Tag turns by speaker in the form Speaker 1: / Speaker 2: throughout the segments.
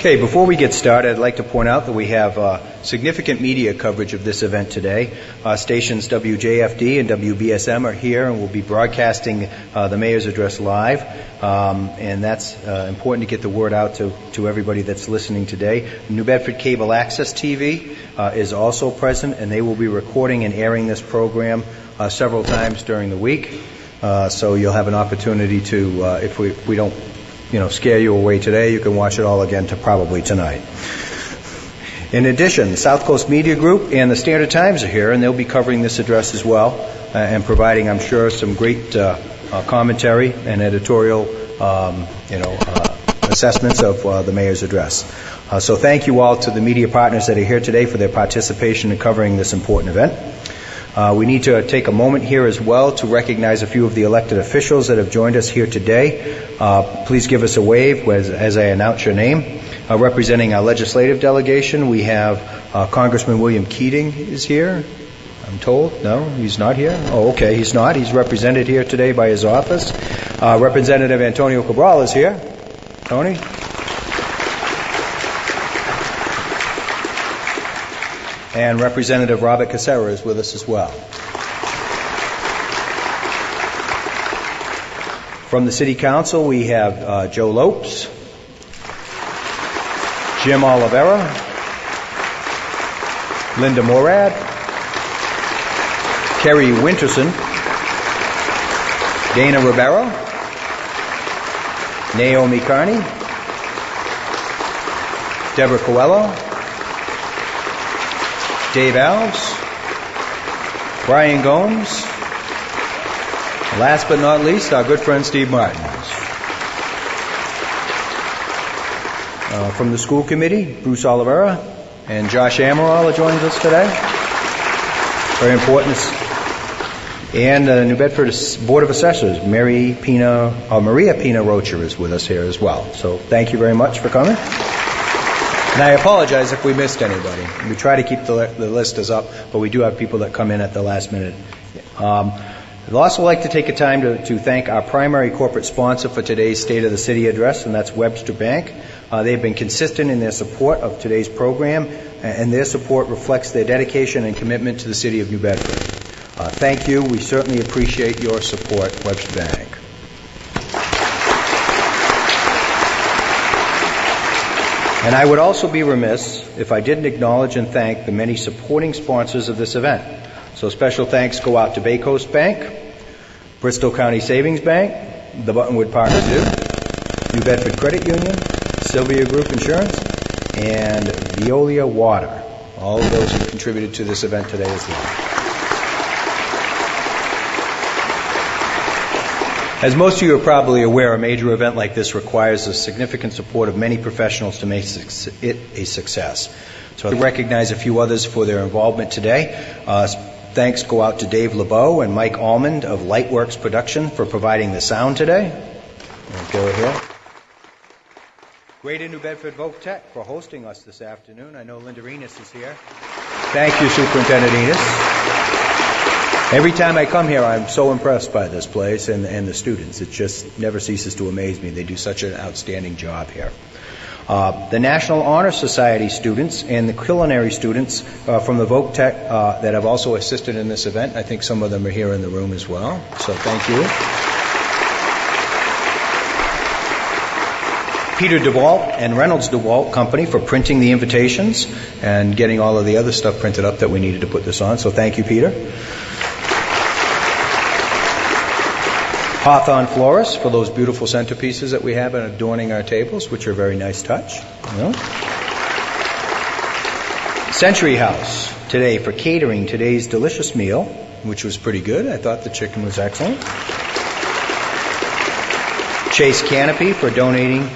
Speaker 1: Okay, before we get started, I'd like to point out that we have significant media coverage of this event today. Stations WJFD and WBSM are here and will be broadcasting the Mayor's Address live. And that's important to get the word out to everybody that's listening today. New Bedford Cable Access TV is also present, and they will be recording and airing this program several times during the week. So you'll have an opportunity to, if we don't scare you away today, you can watch it all again probably tonight. In addition, the South Coast Media Group and the Standard Times are here, and they'll be covering this address as well and providing, I'm sure, some great commentary and editorial, assessments of the Mayor's Address. So thank you all to the media partners that are here today for their participation in covering this important event. We need to take a moment here as well to recognize a few of the elected officials that have joined us here today. Please give us a wave as I announce your name. Representing our legislative delegation, we have Congressman William Keating is here, I'm told. No, he's not here? Oh, okay, he's not. He's represented here today by his office. Representative Antonio Cabral is here. Tony? And Representative Robert Casera is with us as well. From the City Council, we have Joe Lopes, Jim Oliveira, Linda Morad, Kerry Winterson, Dana Rivera, Naomi Carney, Deborah Coelho, Dave Alves, Brian Gomes, last but not least, our good friend Steve Martin. From the school committee, Bruce Oliveira and Josh Amaral are joining us today. Very important. And New Bedford Board of Assessors, Maria Pina Rocher is with us here as well. So thank you very much for coming. And I apologize if we missed anybody. We try to keep the list as up, but we do have people that come in at the last minute. I'd also like to take a time to thank our primary corporate sponsor for today's State of the City address, and that's Webster Bank. They've been consistent in their support of today's program, and their support reflects their dedication and commitment to the City of New Bedford. Thank you. We certainly appreciate your support, Webster Bank. And I would also be remiss if I didn't acknowledge and thank the many supporting sponsors of this event. So special thanks go out to Bay Coast Bank, Bristol County Savings Bank, the Buttonwood Park Zoo, New Bedford Credit Union, Sylvia Group Insurance, and Veolia Water. All of those who contributed to this event today as well. As most of you are probably aware, a major event like this requires the significant support of many professionals to make it a success. So I recognize a few others for their involvement today. Thanks go out to Dave LeBeau and Mike Almond of Lightworks Production for providing the sound today. Go here. Greater New Bedford Voc-Tech for hosting us this afternoon. I know Linda Enos is here. Thank you, Superintendent Enos. Every time I come here, I'm so impressed by this place and the students. It just never ceases to amaze me. They do such an outstanding job here. The National Honor Society students and the culinary students from the Voc-Tech that have also assisted in this event. I think some of them are here in the room as well. So thank you. Peter DeWalt and Reynolds DeWalt Company for printing the invitations and getting all of the other stuff printed up that we needed to put this on. So thank you, Peter. Hawthorne Florists for those beautiful centerpieces that we have adorning our tables, which are a very nice touch. Century House today for catering today's delicious meal, which was pretty good. I thought the chicken was excellent. Chase Canopy for donating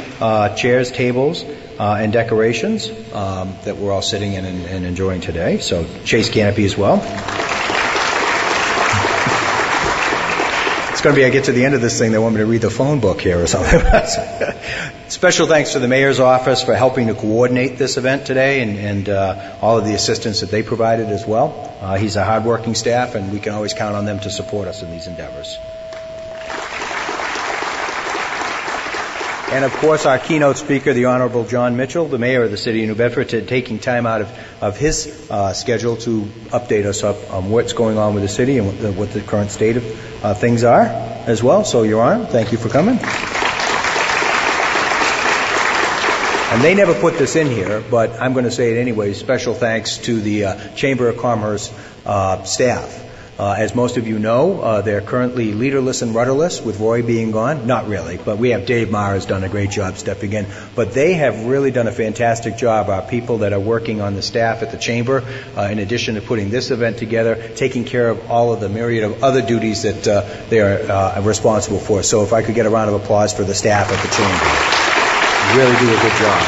Speaker 1: chairs, tables, and decorations that we're all sitting in and enjoying today. So Chase Canopy as well. Going to be I get to the end of this thing, they want me to read the phone book here or something. Special thanks to the Mayor's office for helping to coordinate this event today and all of the assistance that they provided as well. He's a hardworking staff, and we can always count on them to support us in these endeavors. And, of course, our keynote speaker, the Honorable Jon Mitchell, the Mayor of the City of New Bedford, taking time out of his schedule to update us up on what's going on with the city and what the current state of things are as well. So, Your Honor, thank you for coming. And they never put this in here, but I'm going to say it anyway. Special thanks to the Chamber of Commerce staff. As most of you know, they're currently leaderless and rudderless, with Roy being gone. Not really, but we have Dave Maher has done a great job stepping in. But they have really done a fantastic job. Our people that are working on the staff at the Chamber, in addition to putting this event together, taking care of all of the myriad of other duties that they are responsible for. So if I could get a round of applause for the staff at the Chamber. Really do a good job.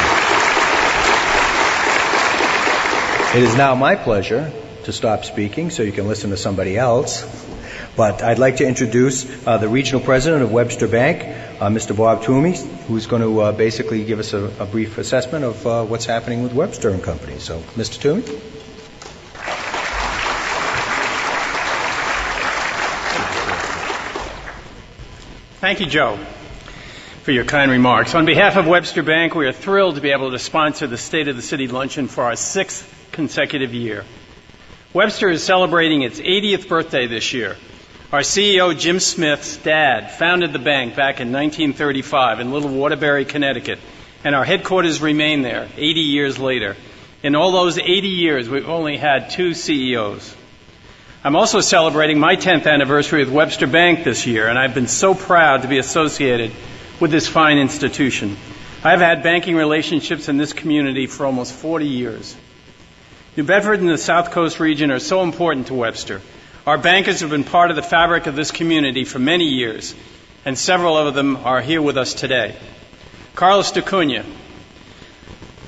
Speaker 1: It is now my pleasure to stop speaking so you can listen to somebody else. But I'd like to introduce the regional president of Webster Bank, Mr. Bob Toomey, who's going to basically give us a brief assessment of what's happening with Webster and Company. So, Mr. Toomey.
Speaker 2: Thank you, Joe, for your kind remarks. On behalf of Webster Bank, we are thrilled to be able to sponsor the State of the City Luncheon for our 6th consecutive year. Webster is celebrating its 80th birthday this year. Our CEO, Jim Smith's dad, founded the bank back in 1935 in Little Waterbury, Connecticut, and our headquarters remain there 80 years later. In all those 80 years, we've only had 2 CEOs. I'm also celebrating my 10th anniversary with Webster Bank this year, and I've been so proud to be associated with this fine institution. I've had banking relationships in this community for almost 40 years. New Bedford and the South Coast region are so important to Webster. Our bankers have been part of the fabric of this community for many years, and several of them are here with us today. Carlos DeCunha,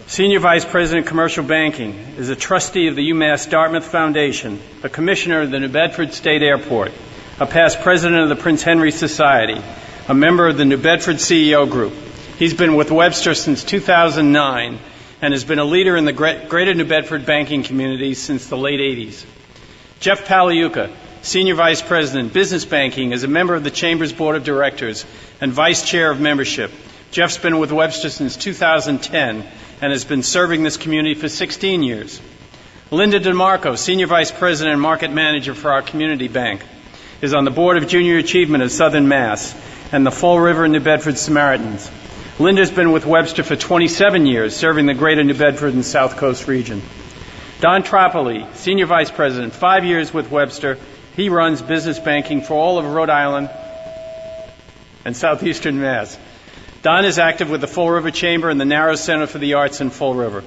Speaker 2: Senior Vice President, Commercial Banking, is a trustee of the UMass Dartmouth Foundation, a commissioner of the New Bedford State Airport, a past president of the Prince Henry Society, a member of the New Bedford CEO Group. He's been with Webster since 2009 and has been a leader in the greater New Bedford banking community since the late 80s. Jeff Paliuka, Senior Vice President, Business Banking, is a member of the Chamber's Board of Directors and Vice Chair of Membership. Jeff's been with Webster since 2010 and has been serving this community for 16 years. Linda DeMarco, Senior Vice President and Market Manager for our community bank, is on the Board of Junior Achievement of Southern Mass and the Fall River New Bedford Samaritans. Linda's been with Webster for 27 years, serving the greater New Bedford and South Coast region. Don Tropoli, Senior Vice President, 5 years with Webster. He runs business banking for all of Rhode Island and southeastern Mass. Don is active with the Fall River Chamber and the Narrow Center for the Arts in Fall River.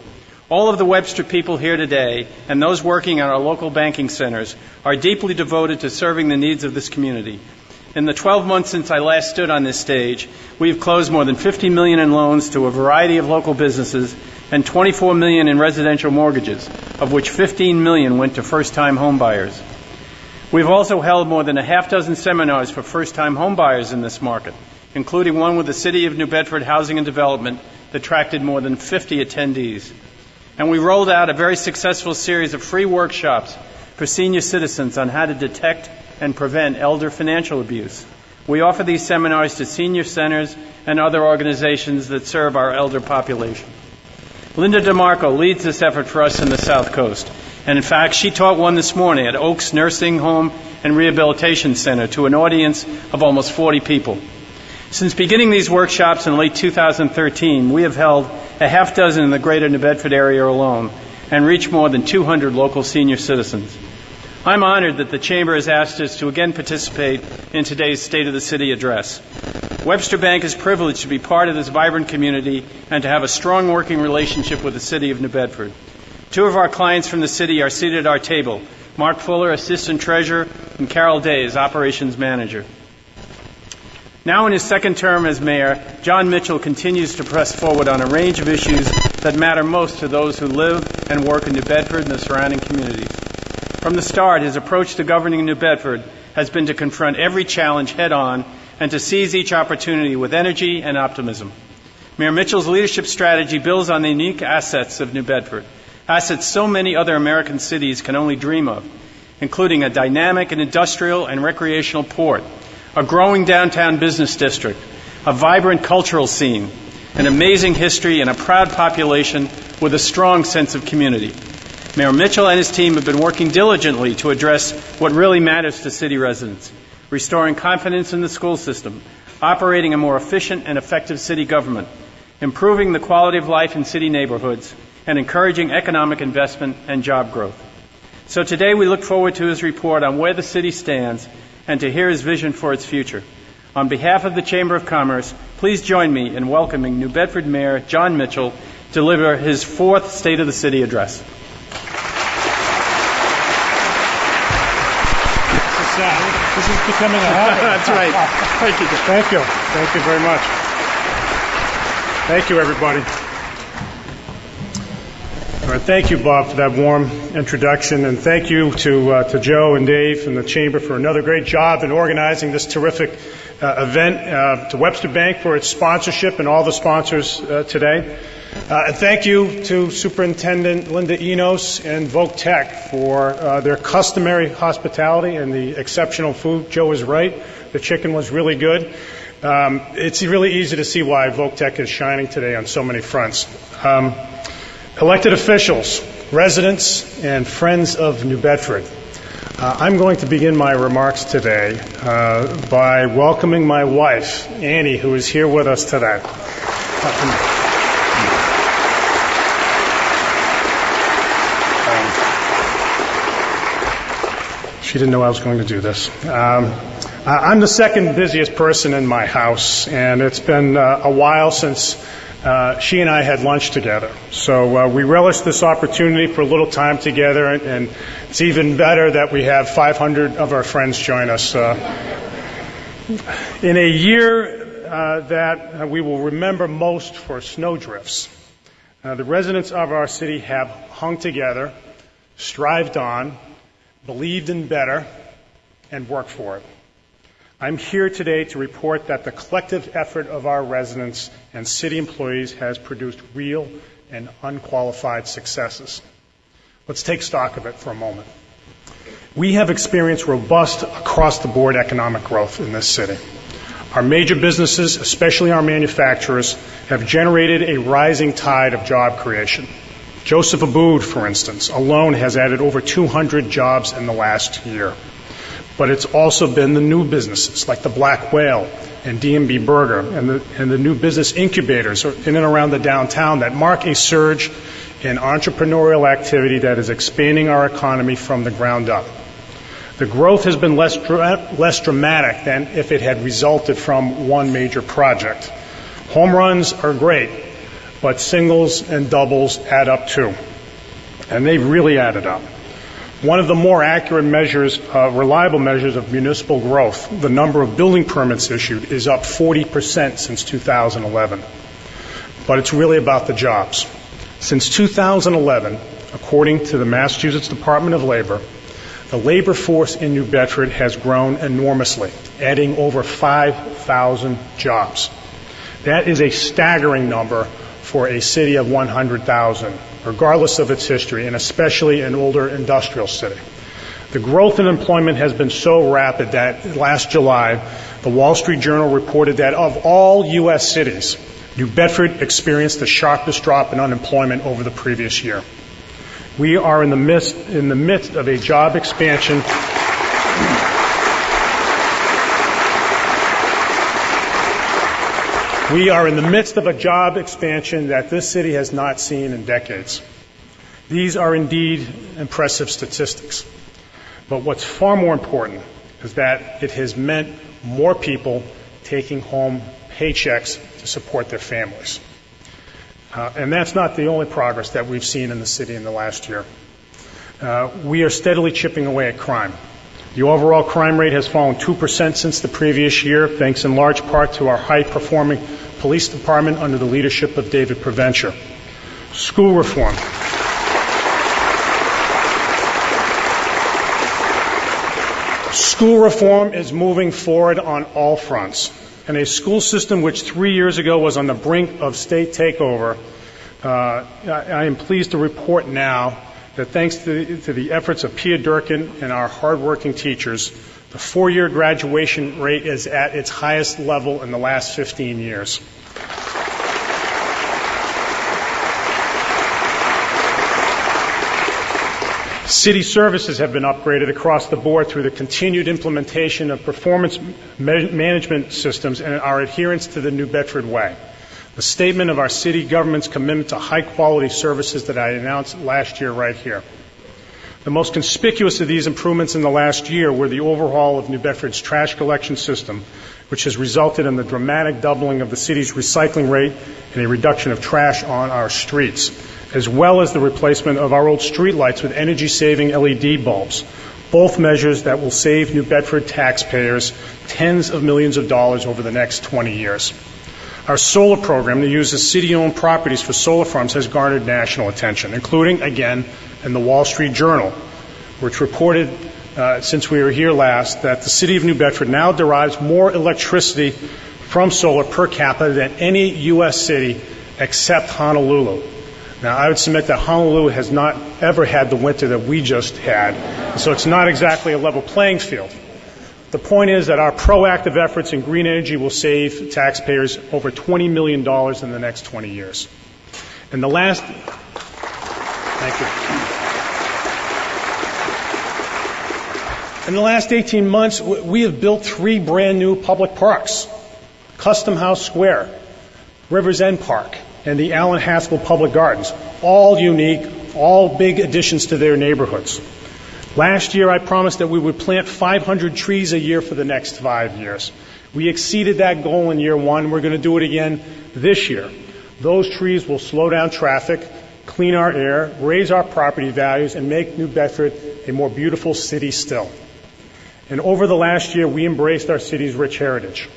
Speaker 2: All of the Webster people here today and those working on our local banking centers are deeply devoted to serving the needs of this community. In the 12 months since I last stood on this stage, we have closed more than $50 million in loans to a variety of local businesses and $24 million in residential mortgages, of which $15 million went to first-time home buyers. We've also held more than a half dozen seminars for first-time home buyers in this market, including one with the City of New Bedford Housing and Development that attracted more than 50 attendees. And we rolled out a very successful series of free workshops for senior citizens on how to detect and prevent elder financial abuse. We offer these seminars to senior centers and other organizations that serve our elder population. Linda DeMarco leads this effort for us in the South Coast. And in fact, she taught one this morning at Oaks Nursing Home and Rehabilitation Center to an audience of almost 40 people. Since beginning these workshops in late 2013, we have held a half dozen in the greater New Bedford area alone and reached more than 200 local senior citizens. I'm honored that the Chamber has asked us to again participate in today's State of the City address. Webster Bank is privileged to be part of this vibrant community and to have a strong working relationship with the City of New Bedford. 2 of our clients from the city are seated at our table, Mark Fuller, Assistant Treasurer, and Carol Days, Operations Manager. Now in his second term as mayor, Jon Mitchell continues to press forward on a range of issues that matter most to those who live and work in New Bedford and the surrounding communities. From the start, his approach to governing New Bedford has been to confront every challenge head-on and to seize each opportunity with energy and optimism. Mayor Mitchell's leadership strategy builds on the unique assets of New Bedford, assets so many other American cities can only dream of, including a dynamic and industrial and recreational port, a growing downtown business district, a vibrant cultural scene, an amazing history, and a proud population with a strong sense of community. Mayor Mitchell and his team have been working diligently to address what really matters to city residents: restoring confidence in the school system, operating a more efficient and effective city government, improving the quality of life in city neighborhoods, and encouraging economic investment and job growth. So today we look forward to his report on where the city stands and to hear his vision for its future. On behalf of the Chamber of Commerce, please join me in welcoming New Bedford Mayor Jon Mitchell to deliver his fourth State of the City address.
Speaker 3: This is becoming a habit.
Speaker 2: That's right. Thank you.
Speaker 3: Thank you. Thank you very much. Thank you, everybody. All right, thank you, Bob, for that warm introduction, and thank you to Joe and Dave and the Chamber for another great job in organizing this terrific event, to Webster Bank for its sponsorship and all the sponsors today. And thank you to Superintendent Linda Enos and Voc-Tech for their customary hospitality and the exceptional food. Joe is right. The chicken was really good. It's really easy to see why Voc-Tech is shining today on so many fronts. Elected officials, residents, and friends of New Bedford, I'm going to begin my remarks today by welcoming my wife, Annie, who is here with us today. She didn't know I was going to do this. I'm the second busiest person in my house, and it's been a while since she and I had lunch together. So we relish this opportunity for a little time together, and it's even better that we have 500 of our friends join us. In a year that we will remember most for snowdrifts, the residents of our city have hung together, strived on, believed in better, and worked for it. I'm here today to report that the collective effort of our residents and city employees has produced real and unqualified successes. Let's take stock of it for a moment. We have experienced robust across-the-board economic growth in this city. Our major businesses, especially our manufacturers, have generated a rising tide of job creation. Joseph Abood, for instance, alone has added over 200 jobs in the last year. But it's also been the new businesses like the Black Whale and D&B Burger and the new business incubators in and around the downtown that mark a surge in entrepreneurial activity that is expanding our economy from the ground up. The growth has been less dramatic than if it had resulted from one major project. Home runs are great, but singles and doubles add up too, and they've really added up. One of the more accurate measures, reliable measures of municipal growth, the number of building permits issued, is up 40% since 2011. But it's really about the jobs. Since 2011, according to the Massachusetts Department of Labor, the labor force in New Bedford has grown enormously, adding over 5,000 jobs. That is a staggering number for a city of 100,000, regardless of its history, and especially an older industrial city. The growth in employment has been so rapid that last July, the Wall Street Journal reported that of all U.S. cities, New Bedford experienced the sharpest drop in unemployment over the previous year. We are in the midst of a job expansion. We are in the midst of a job expansion that this city has not seen in decades. These are indeed impressive statistics. But what's far more important is that it has meant more people taking home paychecks to support their families. And that's not the only progress that we've seen in the city in the last year. We are steadily chipping away at crime. The overall crime rate has fallen 2% since the previous year, thanks in large part to our high-performing police department under the leadership of David Provencher. School reform. School reform is moving forward on all fronts. And a school system which 3 years ago was on the brink of state takeover, I am pleased to report now that thanks to the efforts of Pia Durkin and our hardworking teachers, The four-year graduation rate is at its highest level in the last 15 years. City services have been upgraded across the board through the continued implementation of performance management systems and our adherence to the New Bedford Way, the statement of our city government's commitment to high-quality services that I announced last year right here. The most conspicuous of these improvements in the last year were the overhaul of New Bedford's trash collection system, which has resulted in the dramatic doubling of the city's recycling rate and a reduction of trash on our streets, as well as the replacement of our old streetlights with energy-saving LED bulbs, both measures that will save New Bedford taxpayers tens of millions of dollars over the next 20 years. Our solar program that uses city-owned properties for solar farms has garnered national attention, including, again, in the Wall Street Journal, which reported since we were here last that the city of New Bedford now derives more electricity from solar per capita than any U.S. city except Honolulu. Now, I would submit that Honolulu has not ever had the winter that we just had, so it's not exactly a level playing field. The point is that our proactive efforts in green energy will save taxpayers over $20 million in the next 20 years. In the last, thank you. In the last 18 months, we have built 3 brand new public parks: Custom House Square, Rivers End Park, and the Allen Haskell Public Gardens, all unique, all big additions to their neighborhoods. Last year, I promised that we would plant 500 trees a year for the next 5 years. We exceeded that goal in year 1. We're going to do it again this year. Those trees will slow down traffic, clean our air, raise our property values, and make New Bedford a more beautiful city still. And over the last year, we embraced our city's rich heritage.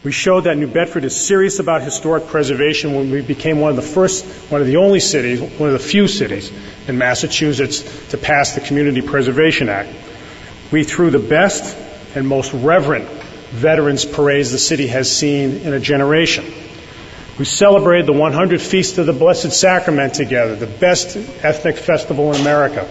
Speaker 3: We showed that New Bedford is serious about historic preservation when we became one of the few cities in Massachusetts to pass the Community Preservation Act. We threw the best and most reverent Veterans Parades the city has seen in a generation. We celebrated the 100th Feast of the Blessed Sacrament together, the best ethnic festival in America.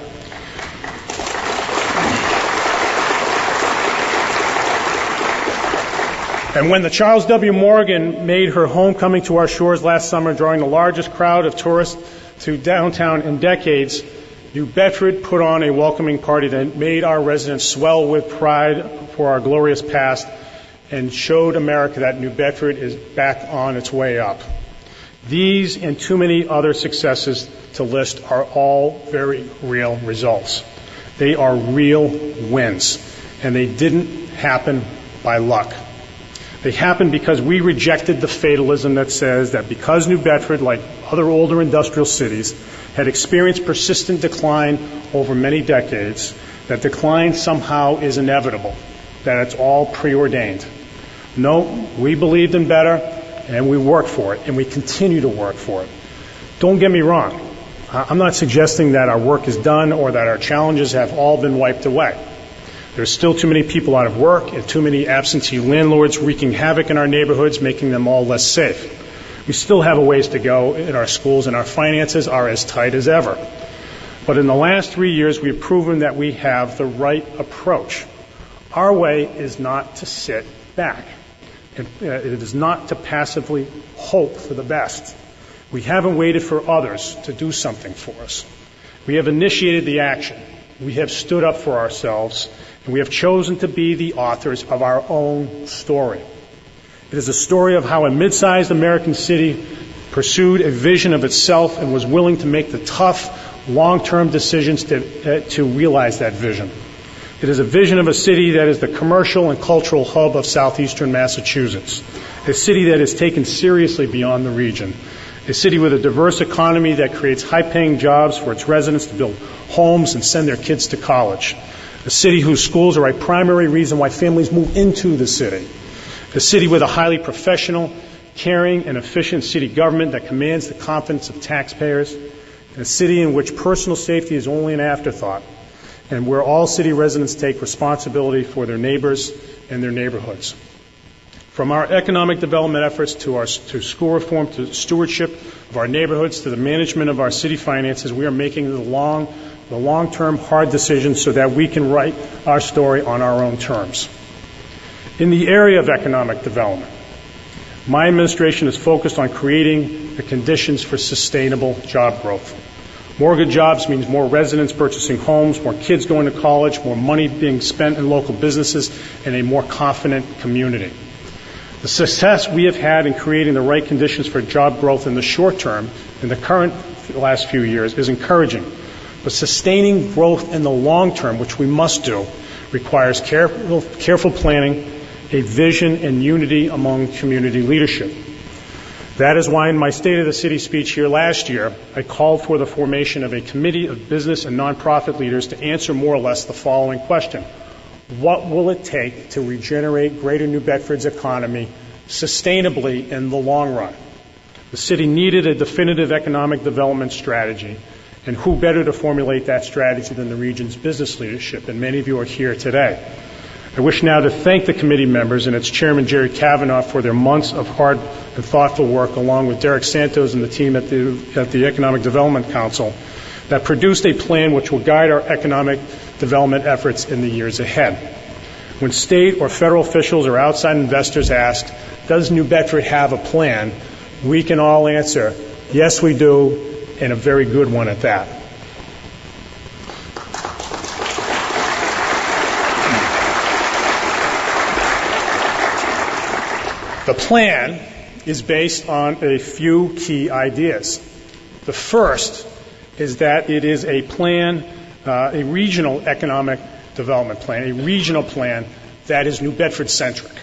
Speaker 3: And when the Charles W. Morgan made her homecoming to our shores last summer, drawing the largest crowd of tourists to downtown in decades, New Bedford put on a welcoming party that made our residents swell with pride for our glorious past and showed America that New Bedford is back on its way up. These and too many other successes to list are all very real results. They are real wins, and they didn't happen by luck. They happened because we rejected the fatalism that says that because New Bedford, like other older industrial cities, had experienced persistent decline over many decades, that decline somehow is inevitable, that it's all preordained. No, we believed in better, and we worked for it, and we continue to work for it. Don't get me wrong. I'm not suggesting that our work is done or that our challenges have all been wiped away. There's still too many people out of work and too many absentee landlords wreaking havoc in our neighborhoods, making them all less safe. We still have a ways to go in our schools, and our finances are as tight as ever. But in the last 3 years, we've proven that we have the right approach. Our way is not to sit back. It is not to passively hope for the best. We haven't waited for others to do something for us. We have initiated the action. We have stood up for ourselves, and we have chosen to be the authors of our own story. It is a story of how a mid-sized American city pursued a vision of itself and was willing to make the tough, long-term decisions to realize that vision. It is a vision of a city that is the commercial and cultural hub of southeastern Massachusetts, a city that is taken seriously beyond the region, a city with a diverse economy that creates high-paying jobs for its residents to build homes and send their kids to college, a city whose schools are a primary reason why families move into the city, a city with a highly professional, caring, and efficient city government that commands the confidence of taxpayers, and a city in which personal safety is only an afterthought, and where all city residents take responsibility for their neighbors and their neighborhoods. From our economic development efforts to school reform, to stewardship of our neighborhoods, to the management of our city finances, we are making the long-term hard decisions so that we can write our story on our own terms. In the area of economic development, my administration is focused on creating the conditions for sustainable job growth. More good jobs means more residents purchasing homes, more kids going to college, more money being spent in local businesses, and a more confident community. The success we have had in creating the right conditions for job growth in the short term, in the current last few years, is encouraging. But sustaining growth in the long term, which we must do, requires careful planning, a vision, and unity among community leadership. That is why in my State of the City speech here last year, I called for the formation of a committee of business and nonprofit leaders to answer more or less the following question: what will it take to regenerate Greater New Bedford's economy sustainably in the long run? The city needed a definitive economic development strategy, and who better to formulate that strategy than the region's business leadership, and many of you are here today. I wish now to thank the committee members and its chairman, Jerry Kavanaugh, for their months of hard and thoughtful work, along with Derek Santos and the team at the Economic Development Council, that produced a plan which will guide our economic development efforts in the years ahead. When state or federal officials or outside investors ask, does New Bedford have a plan, we can all answer, yes, we do, and a very good one at that. The plan is based on a few key ideas. The first is that it is a plan, a regional economic development plan, a regional plan that is New Bedford-centric.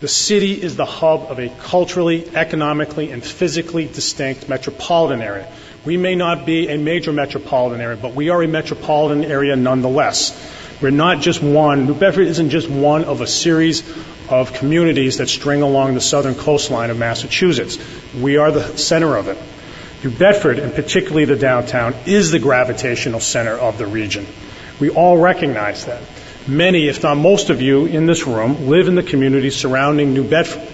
Speaker 3: The city is the hub of a culturally, economically, and physically distinct metropolitan area. We may not be a major metropolitan area, but we are a metropolitan area nonetheless. We're not just one. New Bedford isn't just one of a series of communities that string along the southern coastline of Massachusetts. We are the center of it. New Bedford, and particularly the downtown, is the gravitational center of the region. We all recognize that. Many, if not most of you in this room, live in the communities surrounding New Bedford.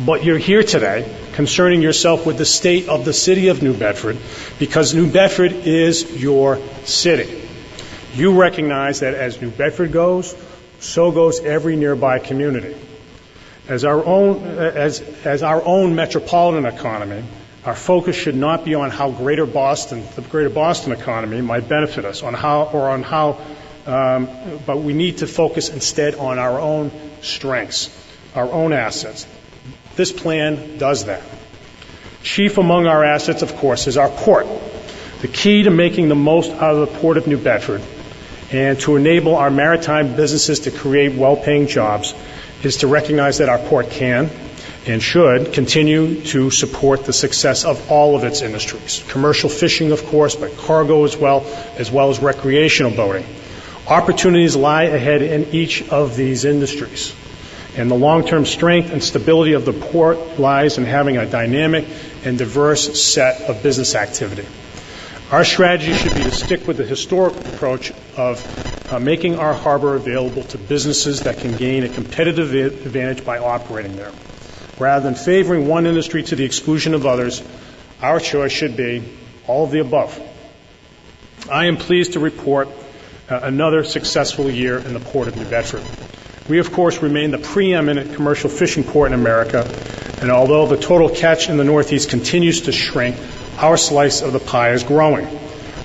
Speaker 3: But you're here today concerning yourself with the state of the city of New Bedford because New Bedford is your city. You recognize that as New Bedford goes, so goes every nearby community. As our own metropolitan economy, our focus should not be on how the Greater Boston economy might benefit us, but we need to focus instead on our own strengths, our own assets. This plan does that. Chief among our assets, of course, is our port. The key to making the most out of the Port of New Bedford and to enable our maritime businesses to create well-paying jobs is to recognize that our port can and should continue to support the success of all of its industries. Commercial fishing, of course, but cargo as well as recreational boating. Opportunities lie ahead in each of these industries. And the long-term strength and stability of the port lies in having a dynamic and diverse set of business activity. Our strategy should be to stick with the historic approach of making our harbor available to businesses that can gain a competitive advantage by operating there. Rather than favoring one industry to the exclusion of others, our choice should be all of the above. I am pleased to report another successful year in the Port of New Bedford. We, of course, remain the preeminent commercial fishing port in America, and although the total catch in the Northeast continues to shrink, our slice of the pie is growing.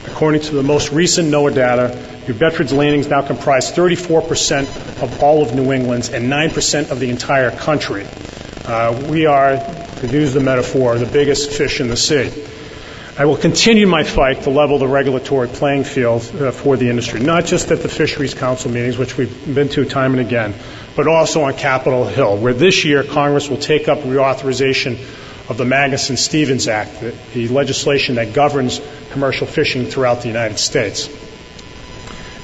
Speaker 3: According to the most recent NOAA data, New Bedford's landings now comprise 34% of all of New England's and 9% of the entire country. We are, to use the metaphor, the biggest fish in the sea. I will continue my fight to level the regulatory playing field for the industry, not just at the Fisheries Council meetings, which we've been to time and again, but also on Capitol Hill, where this year Congress will take up reauthorization of the Magnuson-Stevens Act, the legislation that governs commercial fishing throughout the United States.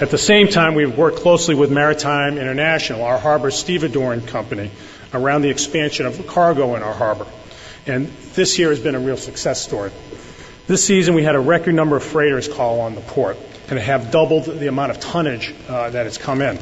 Speaker 3: At the same time, we've worked closely with Maritime International, our harbor stevedoring company, around the expansion of cargo in our harbor. And this year has been a real success story. This season, we had a record number of freighters call on the port and have doubled the amount of tonnage that has come in.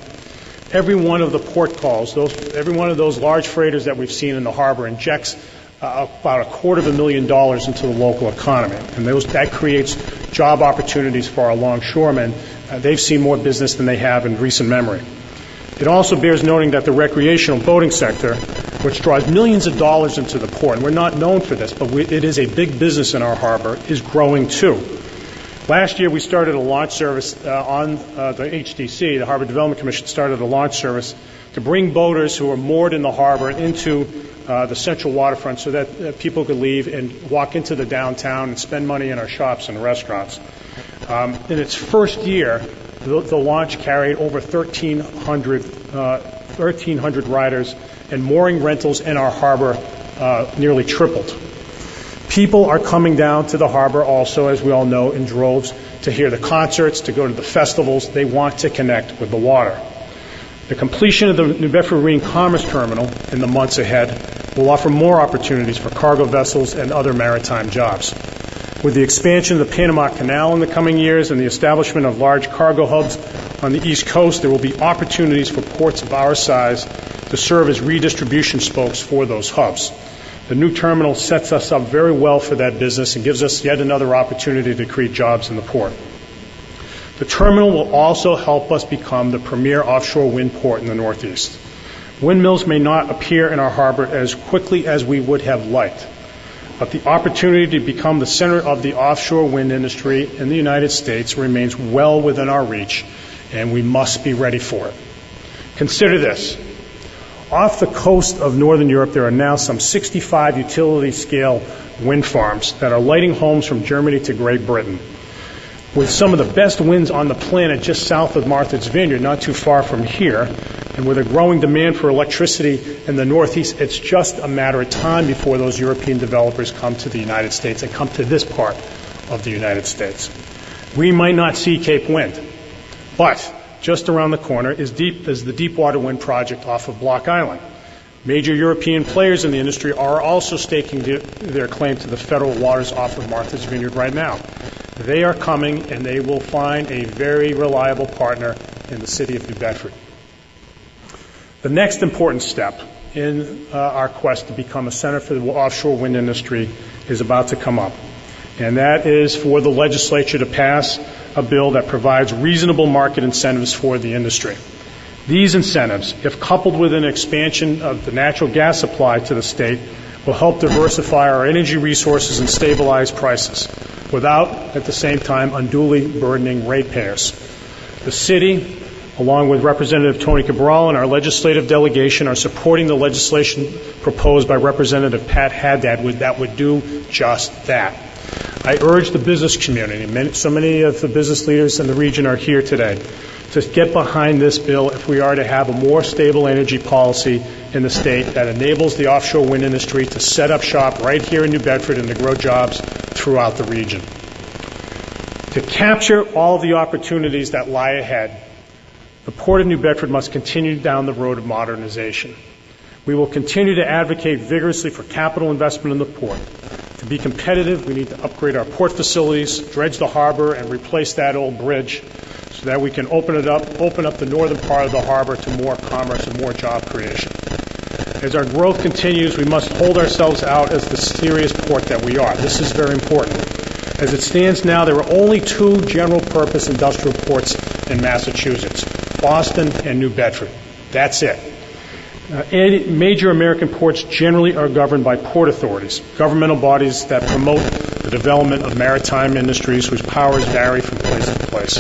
Speaker 3: every one of the port calls, every one of those large freighters that we've seen in the harbor injects about $250,000 into the local economy. And that creates job opportunities for our longshoremen. They've seen more business than they have in recent memory. It also bears noting that the recreational boating sector, which draws millions of dollars into the port, and we're not known for this, but it is a big business in our harbor, is growing too. Last year we started a launch service on the HDC, the Harbor Development Commission started a launch service to bring boaters who are moored in the harbor into the central waterfront so that people could leave and walk into the downtown and spend money in our shops and restaurants. In its first year, the launch carried over 1,300 riders, and mooring rentals in our harbor nearly tripled. People are coming down to the harbor also, as we all know, in droves to hear the concerts, to go to the festivals. They want to connect with the water. The completion of the New Bedford Marine Commerce Terminal in the months ahead will offer more opportunities for cargo vessels and other maritime jobs. With the expansion of the Panama Canal in the coming years and the establishment of large cargo hubs on the East Coast, there will be opportunities for ports of our size to serve as redistribution spokes for those hubs. The new terminal sets us up very well for that business and gives us yet another opportunity to create jobs in the port. The terminal will also help us become the premier offshore wind port in the Northeast. Windmills may not appear in our harbor as quickly as we would have liked, but the opportunity to become the center of the offshore wind industry in the United States remains well within our reach, and we must be ready for it. Consider this. Off the coast of northern Europe, there are now some 65 utility-scale wind farms that are lighting homes from Germany to Great Britain. With some of the best winds on the planet just south of Martha's Vineyard, not too far from here, and with a growing demand for electricity in the Northeast, it's just a matter of time before those European developers come to the United States and come to this part of the United States. We might not see Cape Wind, but just around the corner is the Deepwater Wind project off of Block Island. Major European players in the industry are also staking their claim to the federal waters off of Martha's Vineyard right now. They are coming, and they will find a very reliable partner in the city of New Bedford. The next important step in our quest to become a center for the offshore wind industry is about to come up, and that is for the legislature to pass a bill that provides reasonable market incentives for the industry. These incentives, if coupled with an expansion of the natural gas supply to the state, will help diversify our energy resources and stabilize prices without, at the same time, unduly burdening ratepayers. The city, along with Representative Tony Cabral and our legislative delegation, are supporting the legislation proposed by Representative Pat Haddad that would do just that. I urge the business community, so many of the business leaders in the region are here today, to get behind this bill if we are to have a more stable energy policy in the state that enables the offshore wind industry to set up shop right here in New Bedford and to grow jobs throughout the region. To capture all the opportunities that lie ahead, the Port of New Bedford must continue down the road of modernization. We will continue to advocate vigorously for capital investment in the port. To be competitive, we need to upgrade our port facilities, dredge the harbor, and replace that old bridge so that we can open up the northern part of the harbor to more commerce and more job creation. As our growth continues, we must hold ourselves out as the serious port that we are. This is very important. As it stands now, there are only two general-purpose industrial ports in Massachusetts, Boston and New Bedford. That's it. Major American ports generally are governed by port authorities, governmental bodies that promote the development of maritime industries whose powers vary from place to place.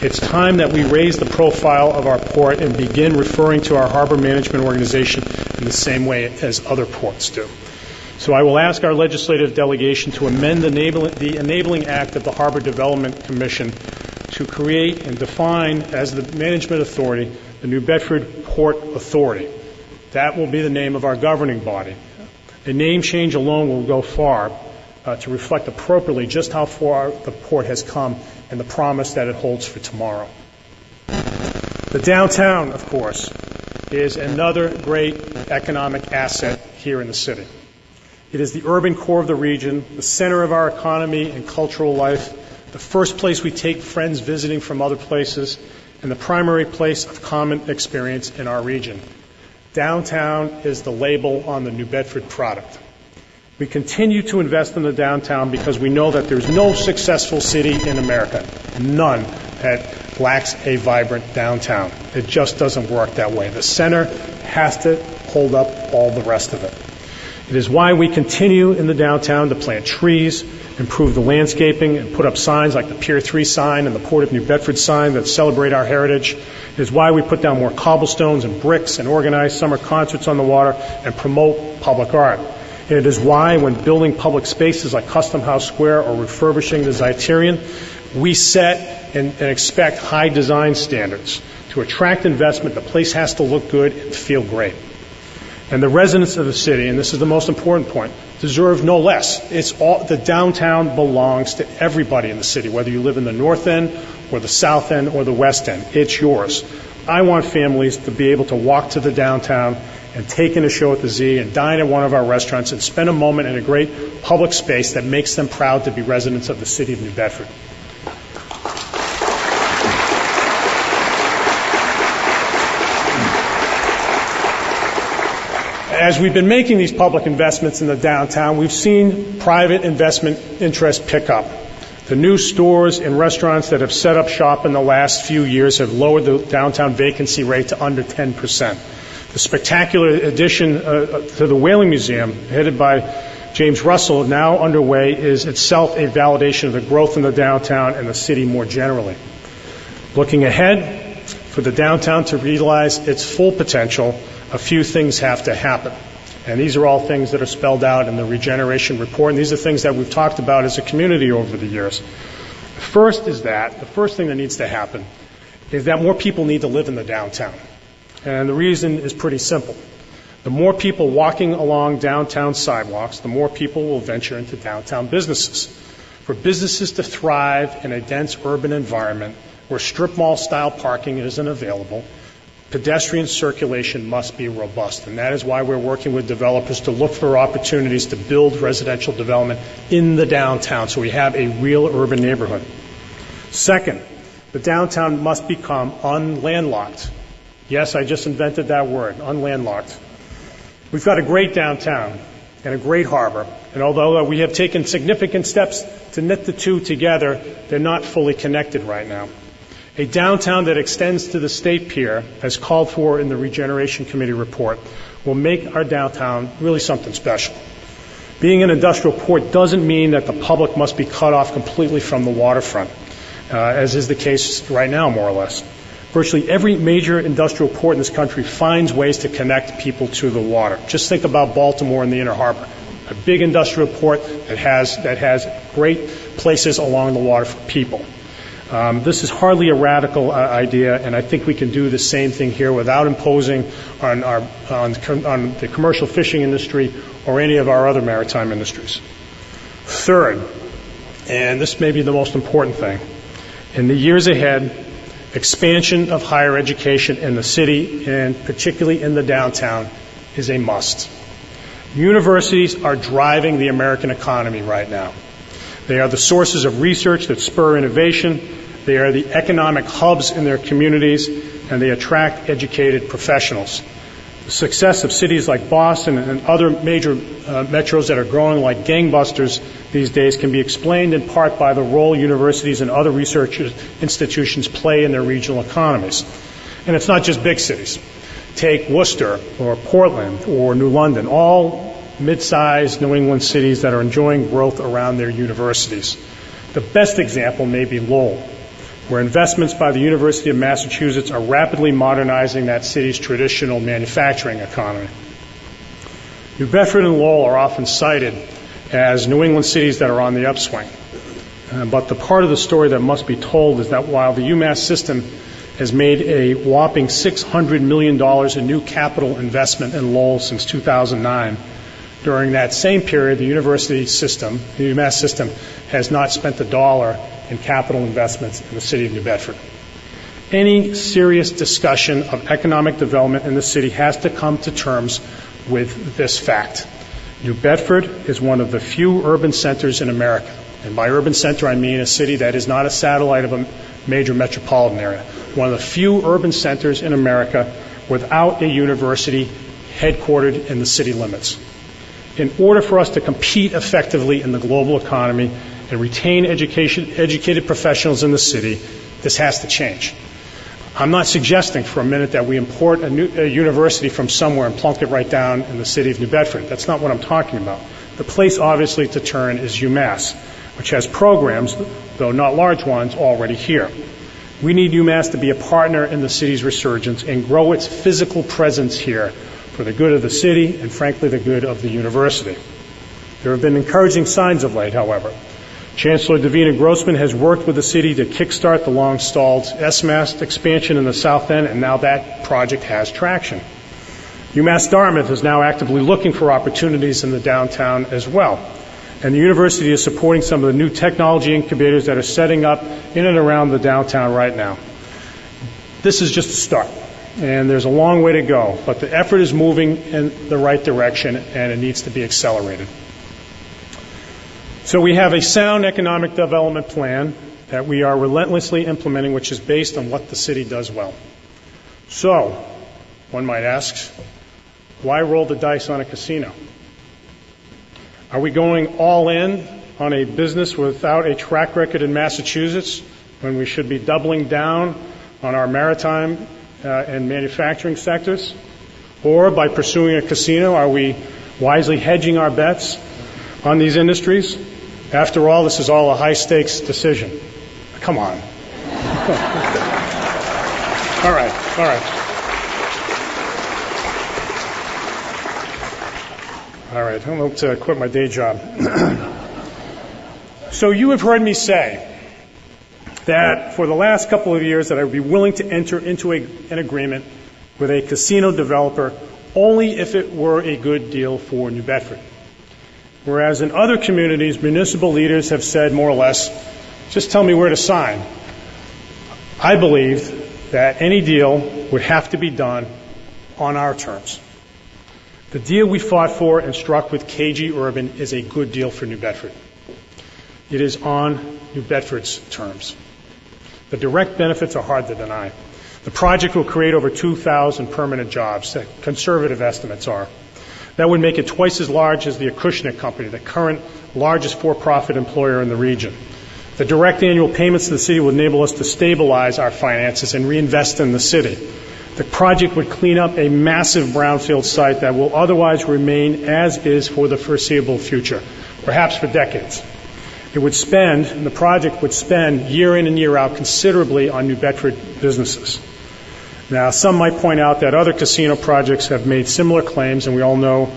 Speaker 3: It's time that we raise the profile of our port and begin referring to our harbor management organization in the same way as other ports do. So I will ask our legislative delegation to amend the Enabling Act of the Harbor Development Commission to create and define as the management authority the New Bedford Port Authority. That will be the name of our governing body. A name change alone will go far to reflect appropriately just how far the port has come and the promise that it holds for tomorrow. The downtown, of course, is another great economic asset here in the city. It is the urban core of the region, the center of our economy and cultural life, the first place we take friends visiting from other places, and the primary place of common experience in our region. Downtown is the label on the New Bedford product. We continue to invest in the downtown because we know that there's no successful city in America, none, that lacks a vibrant downtown. It just doesn't work that way. The center has to hold up all the rest of it. It is why we continue in the downtown to plant trees, improve the landscaping, and put up signs like the Pier 3 sign and the Port of New Bedford sign that celebrate our heritage. It is why we put down more cobblestones and bricks and organize summer concerts on the water and promote public art. And it is why, when building public spaces like Custom House Square or refurbishing the Zeiterion, we set and expect high design standards. To attract investment, the place has to look good and feel great. And the residents of the city, and this is the most important point, deserve no less. The downtown belongs to everybody in the city, whether you live in the north end or the south end or the west end. It's yours. I want families to be able to walk to the downtown and take in a show at the Z and dine at one of our restaurants and spend a moment in a great public space that makes them proud to be residents of the city of New Bedford. As we've been making these public investments in the downtown, we've seen private investment interest pick up. The new stores and restaurants that have set up shop in the last few years have lowered the downtown vacancy rate to under 10%. The spectacular addition to the Whaling Museum, headed by James Russell, now underway, is itself a validation of the growth in the downtown and the city more generally. Looking ahead, for the downtown to realize its full potential, a few things have to happen. And these are all things that are spelled out in the regeneration report, and these are things that we've talked about as a community over the years. The first thing that needs to happen is that more people need to live in the downtown. And the reason is pretty simple. The more people walking along downtown sidewalks, the more people will venture into downtown businesses. For businesses to thrive in a dense urban environment where strip mall style parking isn't available, pedestrian circulation must be robust. And that is why we're working with developers to look for opportunities to build residential development in the downtown so we have a real urban neighborhood. Second, the downtown must become unlandlocked. Yes, I just invented that word, unlandlocked. We've got a great downtown and a great harbor, and although we have taken significant steps to knit the two together, they're not fully connected right now. A downtown that extends to the State Pier, as called for in the Regeneration Committee report, will make our downtown really something special. Being an industrial port doesn't mean that the public must be cut off completely from the waterfront, as is the case right now, more or less. Virtually every major industrial port in this country finds ways to connect people to the water. Just think about Baltimore and the Inner Harbor, a big industrial port that has great places along the water for people. This is hardly a radical idea, and I think we can do the same thing here without imposing on the commercial fishing industry or any of our other maritime industries. Third, and this may be the most important thing, in the years ahead, expansion of higher education in the city, and particularly in the downtown, is a must. Universities are driving the American economy right now. They are the sources of research that spur innovation. They are the economic hubs in their communities, and they attract educated professionals. The success of cities like Boston and other major metros that are growing like gangbusters these days can be explained in part by the role universities and other research institutions play in their regional economies. And it's not just big cities. Take Worcester or Portland or New London, all mid-sized New England cities that are enjoying growth around their universities. The best example may be Lowell, where investments by the University of Massachusetts are rapidly modernizing that city's traditional manufacturing economy. New Bedford and Lowell are often cited as New England cities that are on the upswing. But the part of the story that must be told is that while the UMass system has made a whopping $600 million in new capital investment in Lowell since 2009, during that same period, the university system, the UMass system, has not spent a dollar in capital investments in the city of New Bedford. Any serious discussion of economic development in the city has to come to terms with this fact. New Bedford is one of the few urban centers in America, And by urban center, I mean a city that is not a satellite of a major metropolitan area. One of the few urban centers in America without a university headquartered in the city limits. In order for us to compete effectively in the global economy and retain educated professionals in the city, this has to change. I'm not suggesting for a minute that we import a university from somewhere and plunk it right down in the city of New Bedford. That's not what I'm talking about. The place, obviously, to turn is UMass, which has programs, though not large ones, already here. We need UMass to be a partner in the city's resurgence and grow its physical presence here for the good of the city and, frankly, the good of the university. There have been encouraging signs of late, however. Chancellor Davina Grossman has worked with the city to kickstart the long-stalled SMAS expansion in the South End, and now that project has traction. UMass Dartmouth is now actively looking for opportunities in the downtown as well. And the university is supporting some of the new technology incubators that are setting up in and around the downtown right now. This is just a start, and there's a long way to go, but the effort is moving in the right direction, and it needs to be accelerated. So we have a sound economic development plan that we are relentlessly implementing, which is based on what the city does well. So, one might ask, why roll the dice on a casino? Are we going all in on a business without a track record in Massachusetts when we should be doubling down on our maritime and manufacturing sectors? Or by pursuing a casino, are we wisely hedging our bets on these industries? After all, this is all a high-stakes decision. Come on. All right. I'm going to quit my day job. So you have heard me say that for the last couple of years that I would be willing to enter into an agreement with a casino developer only if it were a good deal for New Bedford. Whereas in other communities, municipal leaders have said more or less, just tell me where to sign. I believe that any deal would have to be done on our terms. The deal we fought for and struck with KG Urban is a good deal for New Bedford. It is on New Bedford's terms. The direct benefits are hard to deny. The project will create over 2,000 permanent jobs, that conservative estimates are. That would make it twice as large as the Acushnet Company, the current largest for-profit employer in the region. The direct annual payments to the city will enable us to stabilize our finances and reinvest in the city. The project would clean up a massive brownfield site that will otherwise remain as is for the foreseeable future, perhaps for decades. The project would spend year in and year out considerably on New Bedford businesses. Now, some might point out that other casino projects have made similar claims, and we all know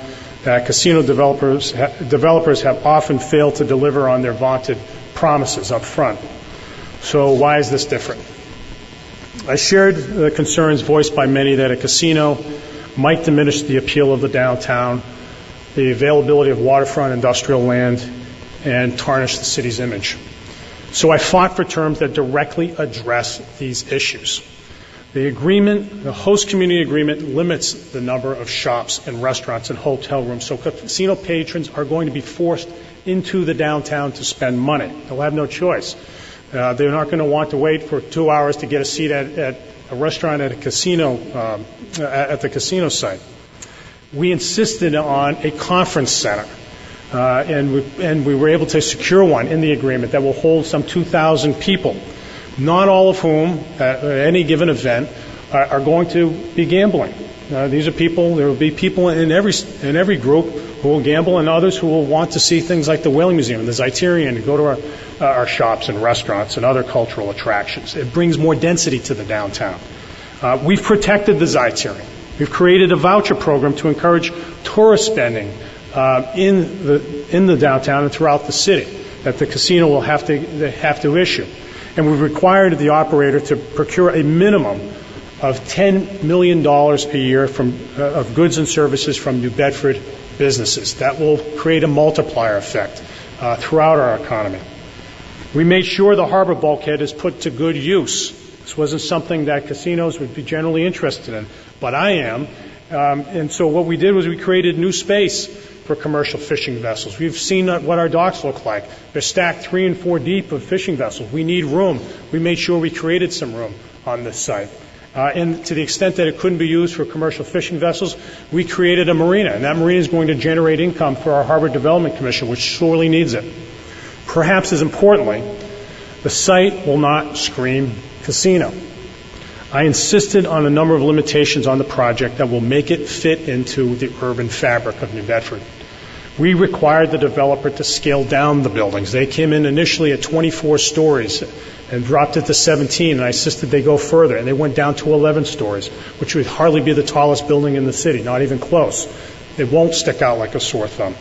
Speaker 3: that casino developers have often failed to deliver on their vaunted promises up front. So why is this different? I shared the concerns voiced by many that a casino might diminish the appeal of the downtown, the availability of waterfront industrial land, and tarnish the city's image. So I fought for terms that directly address these issues. The host community agreement, limits the number of shops and restaurants and hotel rooms, so casino patrons are going to be forced into the downtown to spend money. They'll have no choice. They're not going to want to wait for 2 hours to get a seat at a restaurant at a casino, at the casino site. We insisted on a conference center, and we were able to secure one in the agreement that will hold some 2,000 people, not all of whom, at any given event, are going to be gambling. These are people, there will be people in every group who will gamble, and others who will want to see things like the Whaling Museum and the Zeiterion, and go to our shops and restaurants and other cultural attractions. It brings more density to the downtown. We've protected the Zeiterion. We've created a voucher program to encourage tourist spending in the downtown and throughout the city that the casino will have to issue. And we've required the operator to procure a minimum of $10 million a year of goods and services from New Bedford businesses. That will create a multiplier effect throughout our economy. We made sure the harbor bulkhead is put to good use. This wasn't something that casinos would be generally interested in, but I am. And so what we did was we created new space for commercial fishing vessels. We've seen what our docks look like. They're stacked 3 and 4 deep of fishing vessels. We need room. We made sure we created some room on this site. And to the extent that it couldn't be used for commercial fishing vessels, we created a marina, and that marina is going to generate income for our Harbor Development Commission, which sorely needs it. Perhaps as importantly, the site will not scream casino. I insisted on a number of limitations on the project that will make it fit into the urban fabric of New Bedford. We required the developer to scale down the buildings. They came in initially at 24 stories and dropped it to 17, and I insisted they go further, and they went down to 11 stories, which would hardly be the tallest building in the city, not even close. It won't stick out like a sore thumb.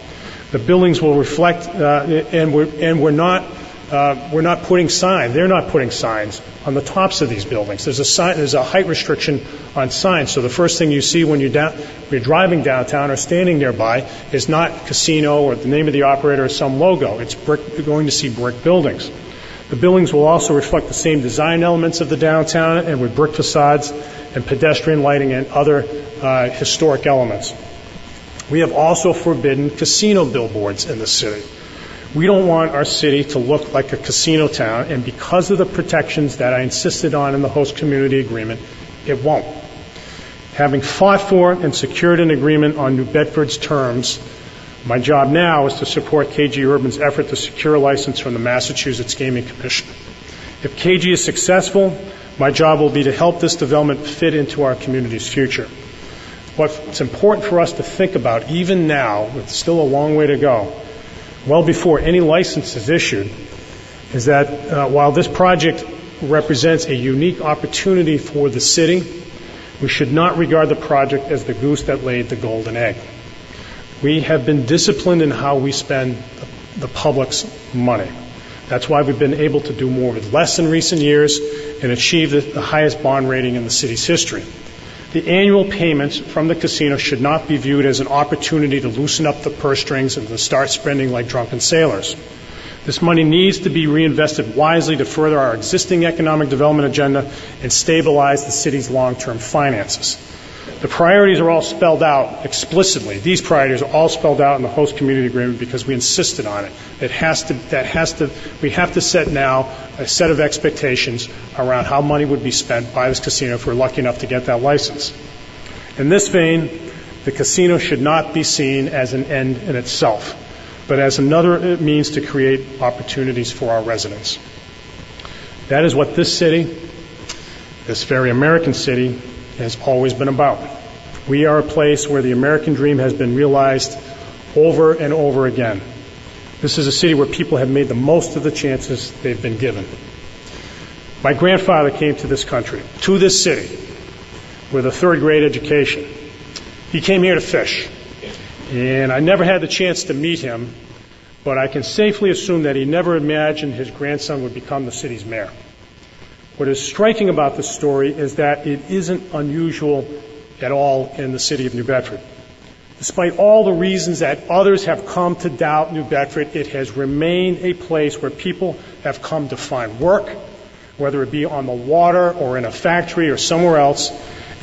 Speaker 3: The buildings will reflect, and we're not putting signs. They're not putting signs on the tops of these buildings. There's a height restriction on signs. So the first thing you see when you're driving downtown or standing nearby is not casino or the name of the operator or some logo. It's brick. You're going to see brick buildings. The buildings will also reflect the same design elements of the downtown, and with brick facades and pedestrian lighting and other historic elements. We have also forbidden casino billboards in the city. We don't want our city to look like a casino town, and because of the protections that I insisted on in the host community agreement, it won't. Having fought for and secured an agreement on New Bedford's terms, my job now is to support KG Urban's effort to secure a license from the Massachusetts Gaming Commission. If KG is successful, my job will be to help this development fit into our community's future. What's important for us to think about, even now, with still a long way to go, well before any license is issued, is that while this project represents a unique opportunity for the city, we should not regard the project as the goose that laid the golden egg. We have been disciplined in how we spend the public's money. That's why we've been able to do more with less in recent years and achieve the highest bond rating in the city's history. The annual payments from the casino should not be viewed as an opportunity to loosen up the purse strings and to start spending like drunken sailors. This money needs to be reinvested wisely to further our existing economic development agenda and stabilize the city's long-term finances. The priorities are all spelled out explicitly. These priorities are all spelled out in the host community agreement because we insisted on it. We have to set now a set of expectations around how money would be spent by this casino if we're lucky enough to get that license. In this vein, the casino should not be seen as an end in itself, but as another means to create opportunities for our residents. That is what this city, this very American city, has always been about. We are a place where the American dream has been realized over and over again. This is a city where people have made the most of the chances they've been given. My grandfather came to this country, to this city, with a third-grade education. He came here to fish, and I never had the chance to meet him, but I can safely assume that he never imagined his grandson would become the city's mayor. What is striking about this story is that it isn't unusual at all in the city of New Bedford. Despite all the reasons that others have come to doubt New Bedford, it has remained a place where people have come to find work, whether it be on the water or in a factory or somewhere else,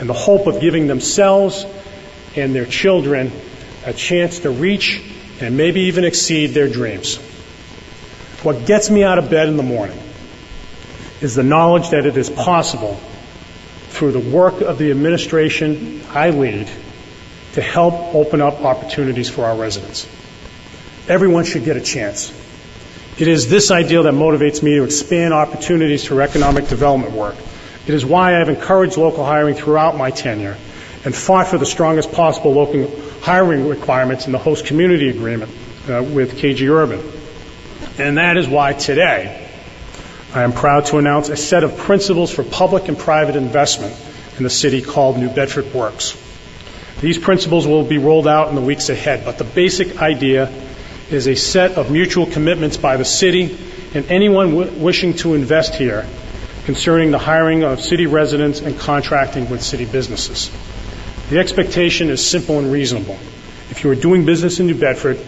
Speaker 3: in the hope of giving themselves and their children a chance to reach and maybe even exceed their dreams. What gets me out of bed in the morning is the knowledge that it is possible, through the work of the administration I lead, to help open up opportunities for our residents. Everyone should get a chance. It is this ideal that motivates me to expand opportunities for economic development work. It is why I've encouraged local hiring throughout my tenure and fought for the strongest possible local hiring requirements in the host community agreement with KG Urban. And that is why today I am proud to announce a set of principles for public and private investment in the city called New Bedford Works. These principles will be rolled out in the weeks ahead, but the basic idea is a set of mutual commitments by the city and anyone wishing to invest here concerning the hiring of city residents and contracting with city businesses. The expectation is simple and reasonable. If you are doing business in New Bedford,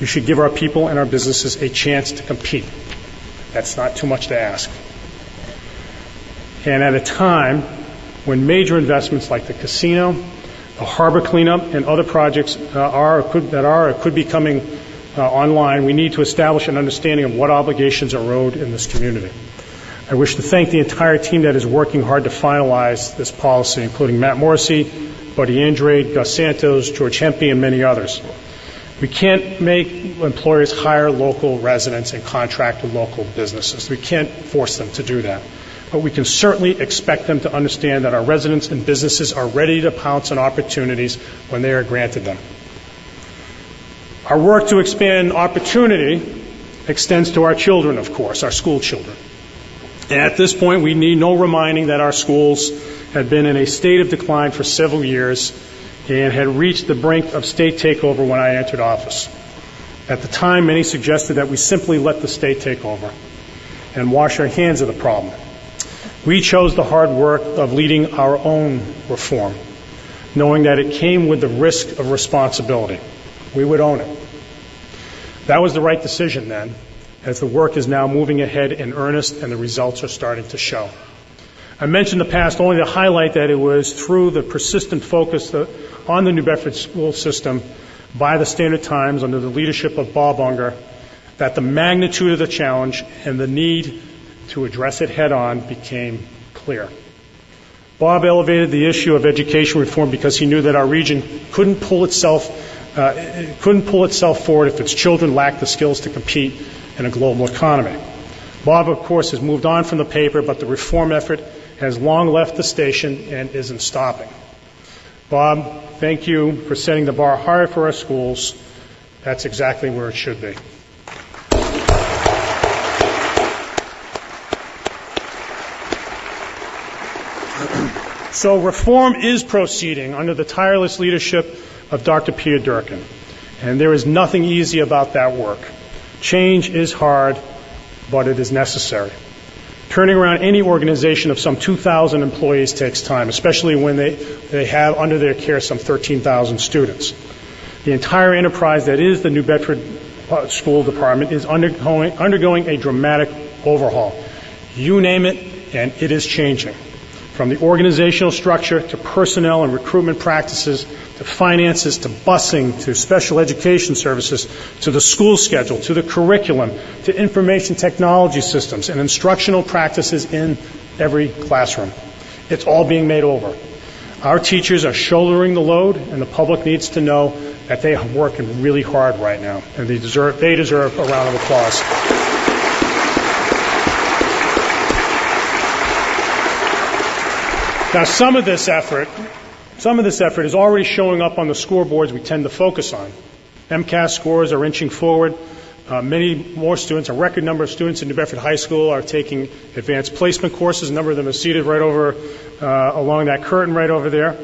Speaker 3: you should give our people and our businesses a chance to compete. That's not too much to ask. And at a time when major investments like the casino, The harbor cleanup and other projects could be coming online. We need to establish an understanding of what obligations are owed in this community. I wish to thank the entire team that is working hard to finalize this policy, including Matt Morrissey, Buddy Andrade, Gus Santos, George Hempy, and many others. We can't make employers hire local residents and contract with local businesses. We can't force them to do that. But we can certainly expect them to understand that our residents and businesses are ready to pounce on opportunities when they are granted them. Our work to expand opportunity extends to our children, of course, our school children. And at this point, we need no reminding that our schools had been in a state of decline for several years and had reached the brink of state takeover when I entered office. At the time, many suggested that we simply let the state take over and wash our hands of the problem. We chose the hard work of leading our own reform, knowing that it came with the risk of responsibility. We would own it. That was the right decision then, as the work is now moving ahead in earnest and the results are starting to show. I mentioned the past only to highlight that it was through the persistent focus on the New Bedford school system by the Standard Times under the leadership of Bob Unger that the magnitude of the challenge and the need to address it head-on became clear. Bob elevated the issue of education reform because he knew that our region couldn't pull itself forward if its children lacked the skills to compete in a global economy. Bob, of course, has moved on from the paper, but the reform effort has long left the station and isn't stopping. Bob, thank you for setting the bar higher for our schools. That's exactly where it should be. So reform is proceeding under the tireless leadership of Dr. Peter Durkin, and there is nothing easy about that work. Change is hard, but it is necessary. Turning around any organization of some 2,000 employees takes time, especially when they have under their care some 13,000 students. The entire enterprise that is the New Bedford School Department is undergoing a dramatic overhaul. You name it, and it is changing. From the organizational structure to personnel and recruitment practices to finances to busing to special education services to the school schedule to the curriculum to information technology systems and instructional practices in every classroom. It's all being made over. Our teachers are shouldering the load, and the public needs to know that they are working really hard right now, and they deserve a round of applause. Now, some of this effort is already showing up on the scoreboards we tend to focus on. MCAS scores are inching forward. Many more students, a record number of students in New Bedford High School are taking advanced placement courses. A number of them are seated right over along that curtain right over there.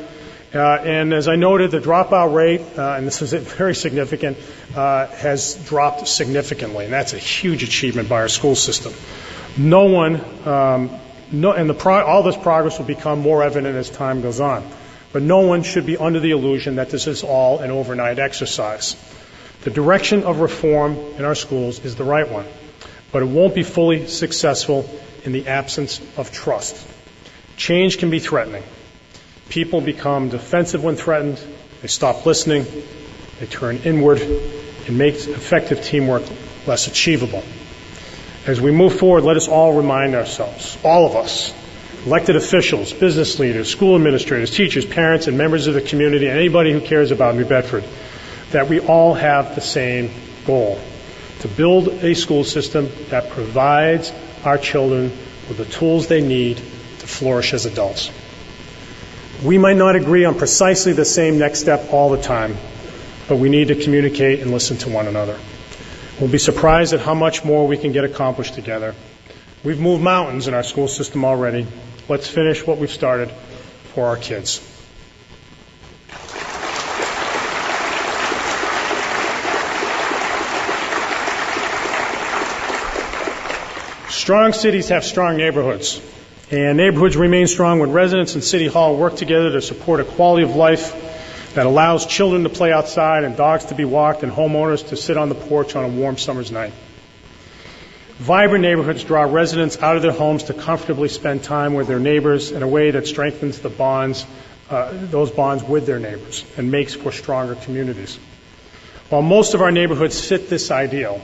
Speaker 3: And as I noted, the dropout rate, and this is very significant, has dropped significantly, and that's a huge achievement by our school system. All this progress will become more evident as time goes on. But no one should be under the illusion that this is all an overnight exercise. The direction of reform in our schools is the right one, but it won't be fully successful in the absence of trust. Change can be threatening. People become defensive when threatened. They stop listening. They turn inward. It makes effective teamwork less achievable. As we move forward, let us all remind ourselves, all of us, elected officials, business leaders, school administrators, teachers, parents, and members of the community, and anybody who cares about New Bedford, that we all have the same goal, to build a school system that provides our children with the tools they need to flourish as adults. We might not agree on precisely the same next step all the time, but we need to communicate and listen to one another. We'll be surprised at how much more we can get accomplished together. We've moved mountains in our school system already. Let's finish what we've started for our kids. Strong cities have strong neighborhoods, and neighborhoods remain strong when residents and City Hall work together to support a quality of life that allows children to play outside and dogs to be walked and homeowners to sit on the porch on a warm summer's night. Vibrant neighborhoods draw residents out of their homes to comfortably spend time with their neighbors in a way that strengthens the bonds with their neighbors and makes for stronger communities. While most of our neighborhoods fit this ideal,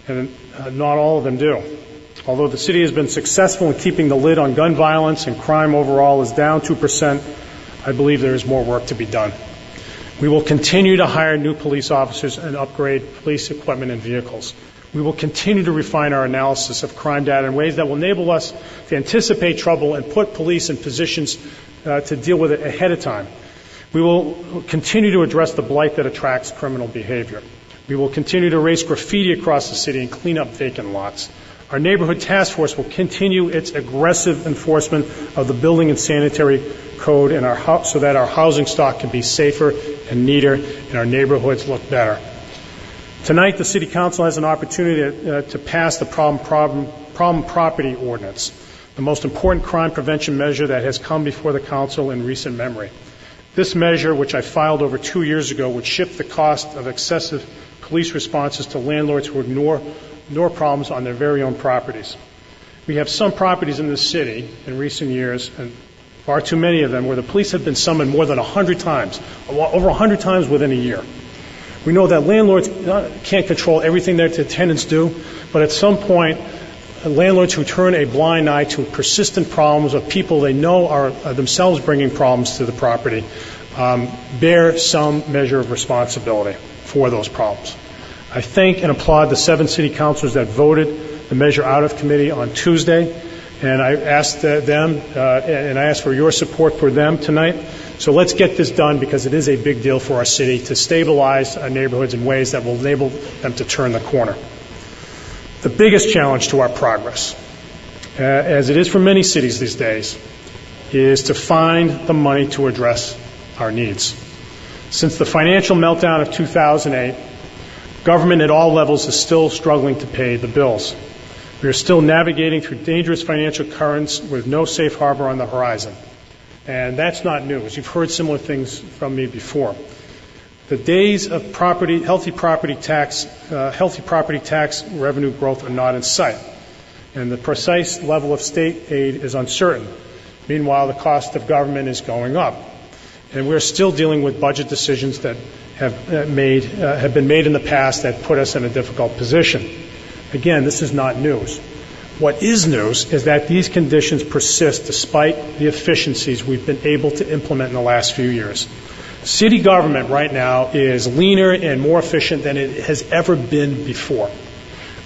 Speaker 3: and not all of them do, although the city has been successful in keeping the lid on gun violence and crime overall is down 2%, I believe there is more work to be done. We will continue to hire new police officers and upgrade police equipment and vehicles. We will continue to refine our analysis of crime data in ways that will enable us to anticipate trouble and put police in positions to deal with it ahead of time. We will continue to address the blight that attracts criminal behavior. We will continue to erase graffiti across the city and clean up vacant lots. Our neighborhood task force will continue its aggressive enforcement of the building and sanitary code so that our housing stock can be safer and neater and our neighborhoods look better. Tonight, the City Council has an opportunity to pass the problem property ordinance, the most important crime prevention measure that has come before the Council in recent memory. This measure, which I filed over 2 years ago, would shift the cost of excessive police responses to landlords who ignore problems on their very own properties. We have some properties in this city in recent years, and far too many of them, where the police have been summoned more than 100 times, over 100 times within a year. We know that landlords can't control everything that their tenants do, but at some point, landlords who turn a blind eye to persistent problems of people they know are themselves bringing problems to the property bear some measure of responsibility for those problems. I thank and applaud the 7 city councilors that voted the measure out of committee on Tuesday, and I asked them and I ask for your support for them tonight. So let's get this done, because it is a big deal for our city to stabilize our neighborhoods in ways that will enable them to turn the corner. The biggest challenge to our progress, as it is for many cities these days, is to find the money to address our needs. Since the financial meltdown of 2008, government at all levels is still struggling to pay the bills. We are still navigating through dangerous financial currents with no safe harbor on the horizon. And that's not news. You've heard similar things from me before. The days of healthy property tax revenue growth are not in sight, and the precise level of state aid is uncertain. Meanwhile, the cost of government is going up, and we're still dealing with budget decisions that have been made in the past that put us in a difficult position. Again, this is not news. What is news is that these conditions persist despite the efficiencies we've been able to implement in the last few years. City government right now is leaner and more efficient than it has ever been before.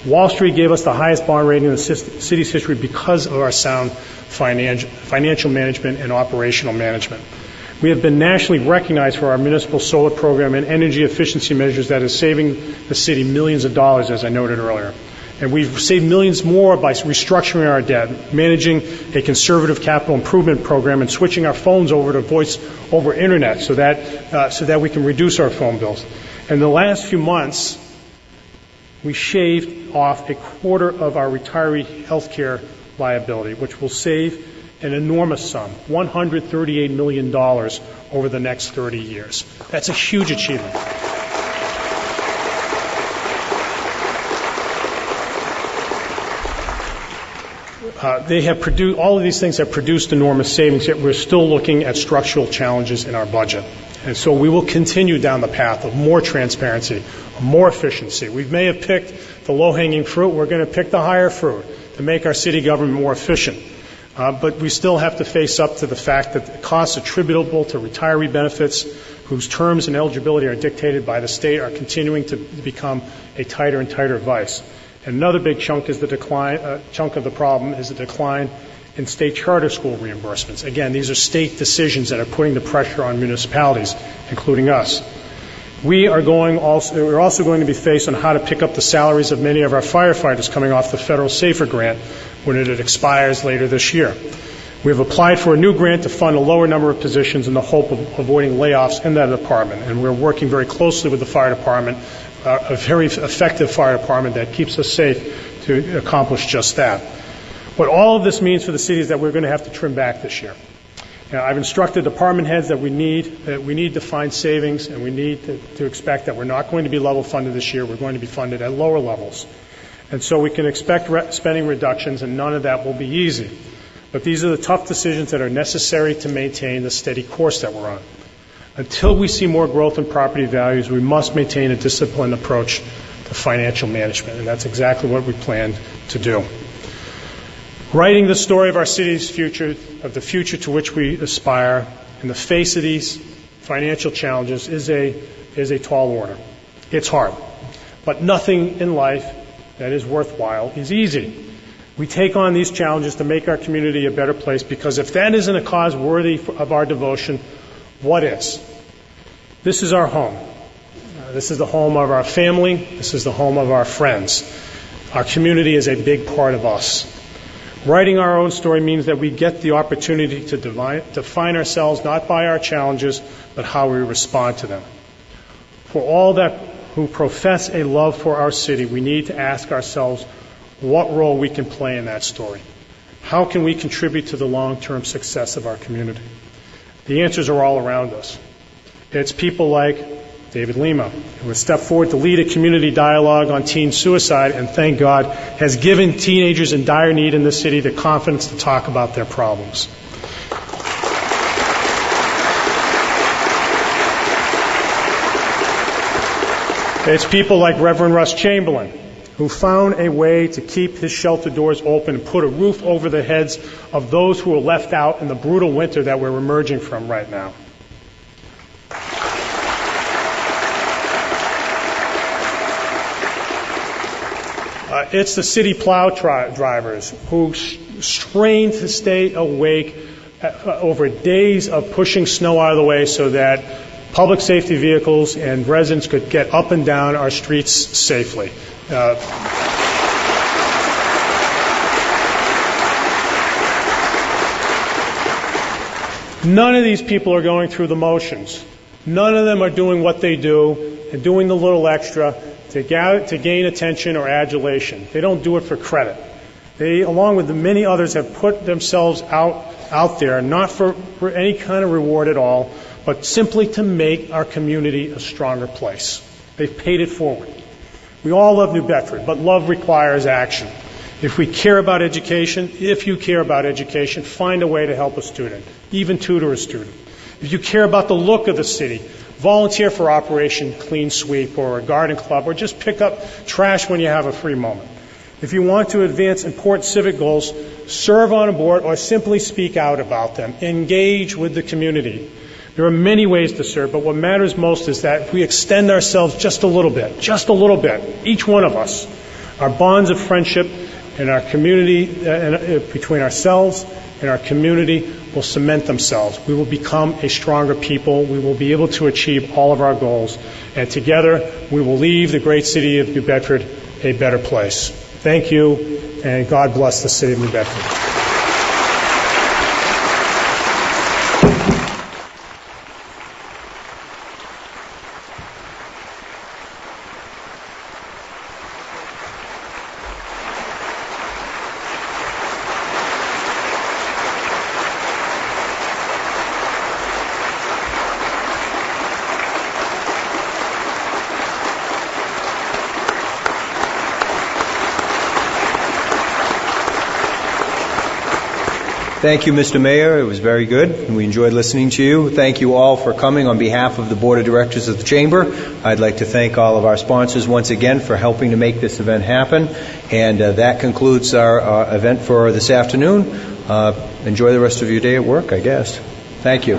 Speaker 3: Wall Street gave us the highest bond rating in the city's history because of our sound financial management and operational management. We have been nationally recognized for our municipal solar program and energy efficiency measures that is saving the city millions of dollars, as I noted earlier. And we've saved millions more by restructuring our debt, managing a conservative capital improvement program, and switching our phones over to voice over internet so that we can reduce our phone bills. In the last few months, we shaved off a quarter of our retiree health care liability, which will save an enormous sum, $138 million over the next 30 years. That's a huge achievement. All of these things have produced enormous savings, yet we're still looking at structural challenges in our budget. And so we will continue down the path of more transparency, more efficiency. We may have picked the low-hanging fruit. We're going to pick the higher fruit to make our city government more efficient. But we still have to face up to the fact that the costs attributable to retiree benefits, whose terms and eligibility are dictated by the state, are continuing to become a tighter and tighter vice. And another big chunk of the problem is the decline in state charter school reimbursements. Again, these are state decisions that are putting the pressure on municipalities, including us. We're also going to be faced on how to pick up the salaries of many of our firefighters coming off the federal SAFER grant when it expires later this year. We have applied for a new grant to fund a lower number of positions in the hope of avoiding layoffs in that department, and we're working very closely with the fire department, a very effective fire department that keeps us safe, to accomplish just that. What all of this means for the city is that we're going to have to trim back this year. I've instructed department heads that we need to find savings, and we need to expect that we're not going to be level funded this year. We're going to be funded at lower levels. And so we can expect spending reductions, and none of that will be easy. But these are the tough decisions that are necessary to maintain the steady course that we're on. Until we see more growth in property values, we must maintain a disciplined approach to financial management, and that's exactly what we plan to do. Writing the story of our city's future, of the future to which we aspire, in the face of these financial challenges is a tall order. It's hard. But nothing in life that is worthwhile is easy. We take on these challenges to make our community a better place, because if that isn't a cause worthy of our devotion, what is? This is our home. This is the home of our family. This is the home of our friends. Our community is a big part of us. Writing our own story means that we get the opportunity to define ourselves not by our challenges, but how we respond to them. For all that who profess a love for our city, we need to ask ourselves what role we can play in that story. How can we contribute to the long-term success of our community? The answers are all around us. It's people like David Lima, who has stepped forward to lead a community dialogue on teen suicide, and thank God has given teenagers in dire need in this city the confidence to talk about their problems. It's people like Reverend Russ Chamberlain, who found a way to keep his shelter doors open and put a roof over the heads of those who were left out in the brutal winter that we're emerging from right now. It's the city plow drivers who strain to stay awake over days of pushing snow out of the way so that public safety vehicles and residents could get up and down our streets safely. None of these people are going through the motions. None of them are doing what they do and doing the little extra to gain attention or adulation. They don't do it for credit. They, along with the many others, have put themselves out there, not for any kind of reward at all, but simply to make our community a stronger place. They've paid it forward. We all love New Bedford, but love requires action. If you care about education, find a way to help a student, even tutor a student. If you care about the look of the city, volunteer for Operation Clean Sweep or a garden club, or just pick up trash when you have a free moment. If you want to advance important civic goals, serve on a board or simply speak out about them. Engage with the community. There are many ways to serve, but what matters most is that we extend ourselves just a little bit, each one of us. Our bonds of friendship and our community, between ourselves and our community, will cement themselves. We will become a stronger people. We will be able to achieve all of our goals. And together, we will leave the great city of New Bedford a better place. Thank you, and God bless the city of New Bedford.
Speaker 1: Thank you, Mr. Mayor. It was very good, and we enjoyed listening to you. Thank you all for coming on behalf of the Board of Directors of the Chamber. I'd like to thank all of our sponsors once again for helping to make this event happen. And that concludes our event for this afternoon. Enjoy the rest of your day at work, I guess. Thank you.